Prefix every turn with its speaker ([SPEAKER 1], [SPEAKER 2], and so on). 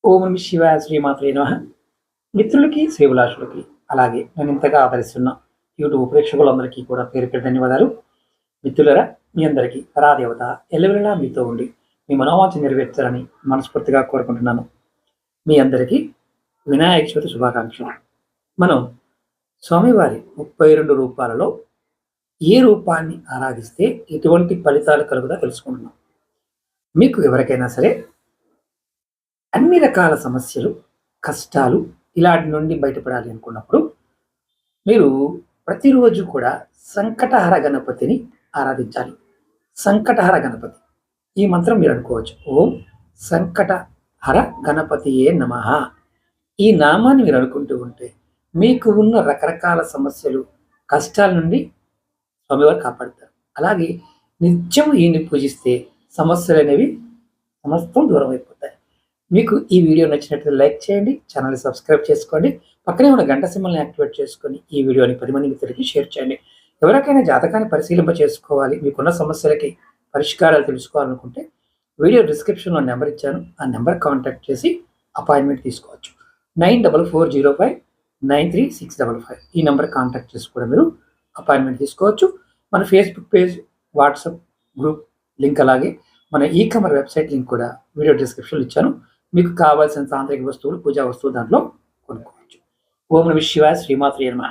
[SPEAKER 1] ఓం నమః శివాయ శ్రీమాత్రే నమః. మిత్రులకి, శ్రేభిలాషులకి అలాగే నన్ను ఇంతగా ఆదరిస్తున్న యూట్యూబ్ ప్రేక్షకులందరికీ కూడా పేరు పేరు ధన్యవాదాలు. మిత్రులారా, మీ అందరికీ పరాదేవత ఎల్లవెల్లలా మీతో ఉండి మీ మనోవాంఛ నెరవేర్చాలని మనస్ఫూర్తిగా కోరుకుంటున్నాను. మీ అందరికీ వినాయక చవితి శుభాకాంక్షలు. మనం స్వామివారి 32 రూపాలలో ఏ రూపాన్ని ఆరాధిస్తే ఎటువంటి ఫలితాలు కలుగుతాయో తెలుసుకుంటున్నాం. మీకు ఎవరికైనా సరే అన్ని రకాల సమస్యలు, కష్టాలు ఇలాంటి నుండి బయటపడాలి అనుకున్నప్పుడు మీరు ప్రతిరోజు కూడా సంకటహర గణపతిని ఆరాధించాలి. సంకటహర గణపతి ఈ మంత్రం మీరు అనుకోవచ్చు. ఓం సంకటహర గణపతియే నమః. ఈ నామాన్ని మీరు అనుకుంటూ ఉంటే మీకు ఉన్న రకరకాల సమస్యలు, కష్టాల నుండి స్వామివారు కాపాడుతారు. అలాగే నిత్యం ఈయన్ని పూజిస్తే సమస్యలు అనేవి సమస్తం దూరం అయిపోతాయి. మీకు ఈ వీడియో నచ్చినట్లయితే లైక్ చేయండి, ఛానల్ని సబ్స్క్రైబ్ చేసుకోండి, పక్కనే ఉన్న గంట సింబల్ని యాక్టివేట్ చేసుకొని ఈ వీడియోని 10 మంది మిత్రులకి షేర్ చేయండి. ఎవరికైనా జాతకాన్ని పరిశీలింప చేసుకోవాలి, మీకున్న సమస్యలకి పరిష్కారాలు తెలుసుకోవాలనుకుంటే వీడియో డిస్క్రిప్షన్లో నెంబర్ ఇచ్చాను, ఆ నెంబర్ కాంటాక్ట్ చేసి అపాయింట్మెంట్ తీసుకోవచ్చు. 9440593655 ఈ నెంబర్ కాంటాక్ట్ చేసి కూడా మీరు అపాయింట్మెంట్ తీసుకోవచ్చు. మన Facebook page, WhatsApp group link, అలాగే మన ఈకమర్ వెబ్సైట్ లింక్ కూడా వీడియో డిస్క్రిప్షన్లో ఇచ్చాను. మీకు కావాల్సిన తాంత్రిక వస్తువులు, పూజా వస్తువులు దాంట్లో కొనుక్కోవచ్చు. ఓం నమః శివాయ శ్రీమాత్రే నమః.